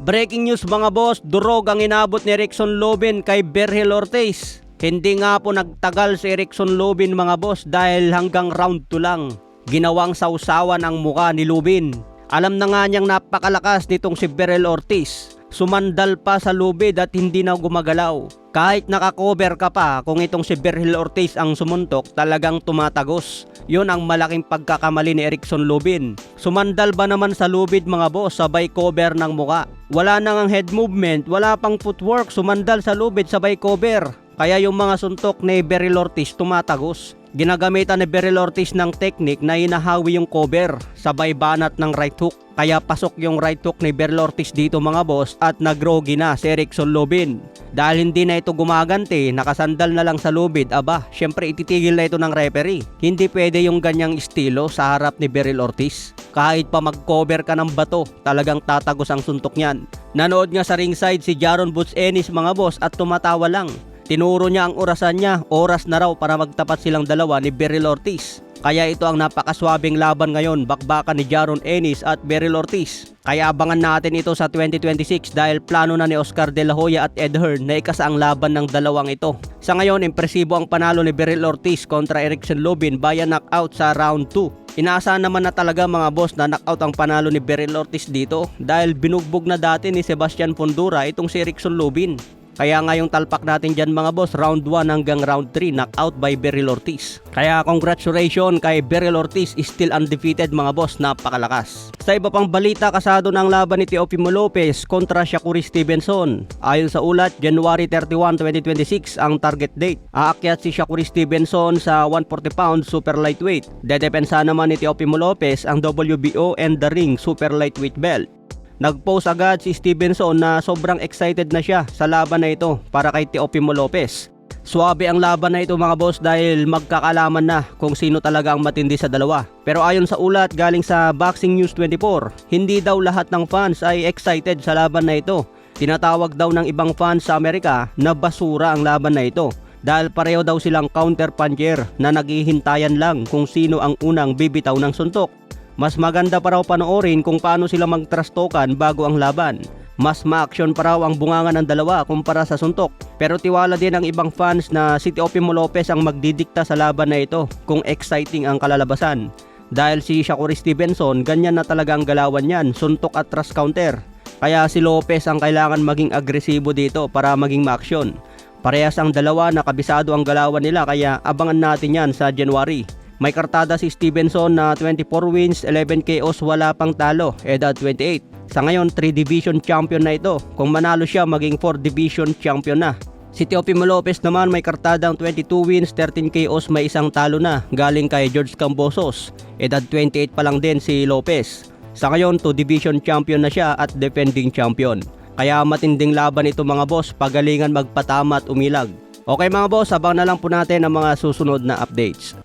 Breaking news mga boss, durog ang inabot ni Erickson Lubin kay Berhel Ortiz. Hindi nga po nagtagal si Erickson Lubin mga boss dahil hanggang round 2 lang. Ginawang sausawan ang muka ni Lubin. Alam na nga niyang napakalakas nitong si Berhel Ortiz. Sumandal pa sa lubid at hindi na gumagalaw. Kahit nakakover ka pa, kung itong si Berhel Ortiz ang sumuntok, talagang tumatagos. Yun ang malaking pagkakamali ni Erickson Lubin. Sumandal ba naman sa lubid mga boss, sabay cover ng muka. Wala nang ang head movement, wala pang footwork, sumandal sa lubid, sabay cover. Kaya yung mga suntok ni Berhel Ortiz tumatagos. Ginagamitan ni Berhel Ortiz ng technique na hinahawi yung cover, sabay banat ng right hook. Kaya pasok yung right hook ni Berhel Ortiz dito mga boss at nagrogi na si Erickson Lubin. Dahil hindi na ito gumaganti, nakasandal na lang sa lubid, aba, syempre ititigil na ito ng referee. Hindi pwede yung ganyang estilo sa harap ni Berhel Ortiz. Kahit pa mag-cover ka ng bato, talagang tatagos ang suntok niyan. Nanood nga sa ringside si Jaron Butch Ennis mga boss at tumatawa lang. Tinuro niya ang orasan niya, oras na raw para magtapat silang dalawa ni Berhel Ortiz. Kaya ito ang napakaswabing laban ngayon, bakbakan ni Jaron Ennis at Berhel Ortiz. Kaya abangan natin ito sa 2026 dahil plano na ni Oscar De La Hoya at Ed Hearn na ikasa ang laban ng dalawang ito. Sa ngayon, impresibo ang panalo ni Berhel Ortiz kontra Erickson Lubin via knockout sa round 2. Inaasahan naman na talaga mga boss na knockout ang panalo ni Berhel Ortiz dito dahil binugbog na dati ni Sebastian Fundora itong si Erickson Lubin. Kaya ngayong talpak natin dyan mga boss, round 1 hanggang round 3, knockout by Berhel Ortiz. Kaya congratulations kay Berhel Ortiz, is still undefeated mga boss, napakalakas. Sa iba pang balita, kasado na ang laban ni Teofimo Lopez kontra Shakur Stevenson. Ayon sa ulat, January 31, 2026 ang target date. Aakyat si Shakur Stevenson sa 140 pounds super lightweight. Dedepensa naman ni Teofimo Lopez ang WBO and the Ring super lightweight belt. Nag-post agad si Stevenson na sobrang excited na siya sa laban na ito para kay Teofimo Lopez. Swabe ang laban na ito mga boss dahil magkakalaman na kung sino talaga ang matindi sa dalawa. Pero ayon sa ulat galing sa Boxing News 24, hindi daw lahat ng fans ay excited sa laban na ito. Tinatawag daw ng ibang fans sa Amerika na basura ang laban na ito. Dahil pareho daw silang counter puncher na naghihintayan lang kung sino ang unang bibitaw ng suntok. Mas maganda pa raw panoorin kung paano sila magtrastokan bago ang laban. Mas ma-action pa raw ang bunganga ng dalawa kumpara sa suntok. Pero tiwala din ang ibang fans na si Teofimo Lopez ang magdidikta sa laban na ito kung exciting ang kalalabasan. Dahil si Shakur Stevenson, ganyan na talaga ang galawan niyan, suntok at thrust counter. Kaya si Lopez ang kailangan maging agresibo dito para maging ma-action. Parehas ang dalawa na kabisado ang galawan nila kaya abangan natin yan sa January. May kartada si Stevenson na 24 wins, 11 KOs, wala pang talo, edad 28. Sa ngayon, 3 division champion na ito. Kung manalo siya, maging 4 division champion na. Si Teofimo Lopez naman may kartadang 22 wins, 13 KOs, may isang talo na, galing kay George Kambosos. Edad 28 pa lang din si Lopez. Sa ngayon, 2 division champion na siya at defending champion. Kaya matinding laban ito mga boss, pagalingan magpatama at umilag. Okay mga boss, abang na lang po natin ang mga susunod na updates.